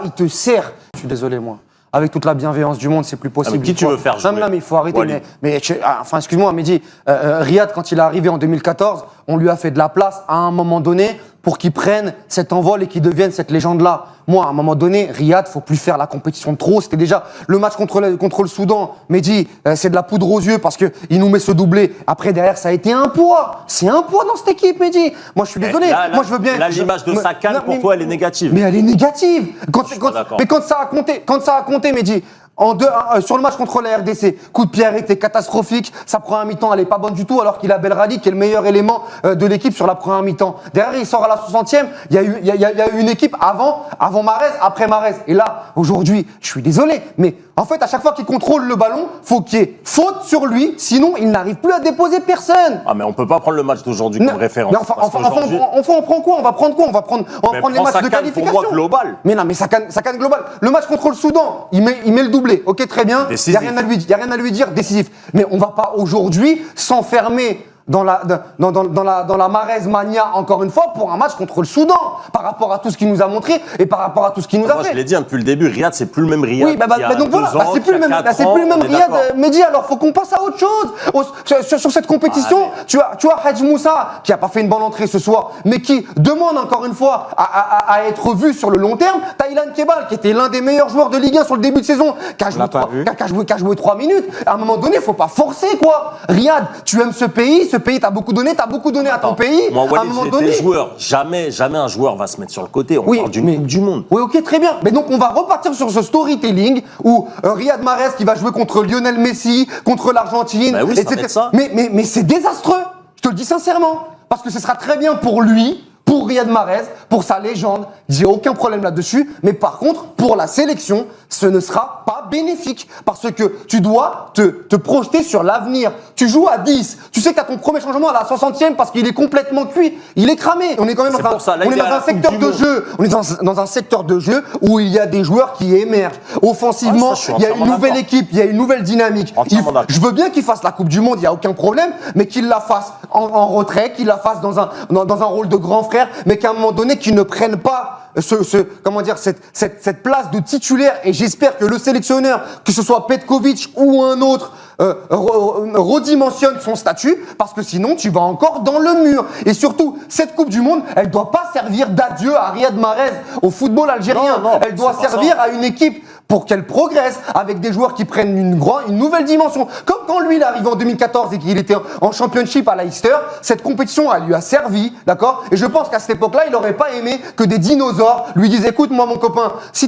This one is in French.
Il te sert. Je suis désolé, moi. Avec toute la bienveillance du monde, c'est plus possible. Mais qui tu veux faire jouer? Non, mais il faut arrêter. Enfin, excuse-moi, Mehdi, Riyad, quand il est arrivé en 2014, on lui a fait de la place à un moment donné pour qu'il prenne cet envol et qu'il devienne cette légende-là. Moi, à un moment donné, Riyad, faut plus faire la compétition de trop. C'était déjà le match contre le Soudan. Mehdi, c'est de la poudre aux yeux parce qu'il nous met ce doublé. Après, derrière, ça a été un poids. C'est un poids dans cette équipe, Mehdi. Moi, je suis désolé. Moi, je veux bien. Là, l'image de sa canne, pour toi, elle est négative. Mais elle est négative. Mais quand ça a compté, Mehdi. Sur le match contre la RDC, coup de pied arrêté catastrophique, sa première mi-temps elle est pas bonne du tout alors qu'il a Belradi qui est le meilleur élément de l'équipe sur la première mi-temps. Derrière il sort à la 60e, il y a eu une équipe avant Mahrez, après Mahrez. Et là, aujourd'hui, je suis désolé, mais en fait à chaque fois qu'il contrôle le ballon, faut qu'il y ait faute sur lui, sinon il n'arrive plus à déposer personne. Ah mais on peut pas prendre le match d'aujourd'hui comme référence. Mais on prend quoi? On va prendre quoi? On va prendre les matchs de qualification. Pour moi global. Mais non, mais sa canne globale. Le match contre le Soudan, il met le doublé. Ok, très bien. Il n'y a rien à lui dire, décisif. Mais on ne va pas aujourd'hui s'enfermer dans la Mahrez mania, encore une fois, pour un match contre le Soudan, par rapport à tout ce qu'il nous a montré et par rapport à tout ce qu'il nous a fait. Moi, je l'ai dit depuis le début, Riyad, c'est plus le même Riyad. Oui, donc voilà, c'est plus le même Riyad. Mehdi, alors faut qu'on passe à autre chose. Sur cette compétition, tu as Hadj Moussa, qui n'a pas fait une bonne entrée ce soir, mais qui demande encore une fois à être vu sur le long terme. T'as Ilan Kebal, qui était l'un des meilleurs joueurs de Ligue 1 sur le début de saison, qui a joué 3 minutes. À un moment donné, il faut pas forcer, quoi. Riyad, tu aimes ce pays t'as beaucoup donné à ton pays. Moi, Walid, j'étais joueur. Jamais un joueur va se mettre sur le côté. On parle d'une Coupe du Monde. Oui, ok, très bien. Mais donc, on va repartir sur ce storytelling où Riyad Mahrez qui va jouer contre Lionel Messi, contre l'Argentine, bah oui, etc. Mais c'est désastreux. Je te le dis sincèrement. Parce que ce sera très bien pour lui, pour Riyad Mahrez, pour sa légende. J'ai aucun problème là-dessus. Mais par contre, pour la sélection, ce ne sera pas bénéfique. Parce que tu dois te projeter sur l'avenir. Tu joues à 10. Tu sais que tu as ton premier changement à la 60e parce qu'il est complètement cuit. Il est cramé. On est quand même dans un secteur de jeu. On est dans un secteur de jeu où il y a des joueurs qui émergent. Offensivement, il y a une nouvelle équipe, il y a une nouvelle dynamique. Je veux bien qu'il fasse la Coupe du Monde, il n'y a aucun problème, mais qu'il la fasse en retrait, qu'il la fasse dans un rôle de grand frère, mais qu'à un moment donné, qu'il ne prenne pas cette place de titulaire. Et j'espère que le sélectionneur, que ce soit Petkovic ou un autre, redimensionne son statut, parce que sinon tu vas encore dans le mur. Et surtout, cette Coupe du Monde, elle doit pas servir d'adieu à Riyad Mahrez au football algérien. Elle doit servir à une équipe pour qu'elle progresse, avec des joueurs qui prennent une nouvelle dimension. Comme quand lui, il est arrivé en 2014 et qu'il était en championship à Leicester, cette compétition, elle lui a servi, d'accord? Et je pense qu'à cette époque-là, il n'aurait pas aimé que des dinosaures lui disent, écoute, moi, mon copain, si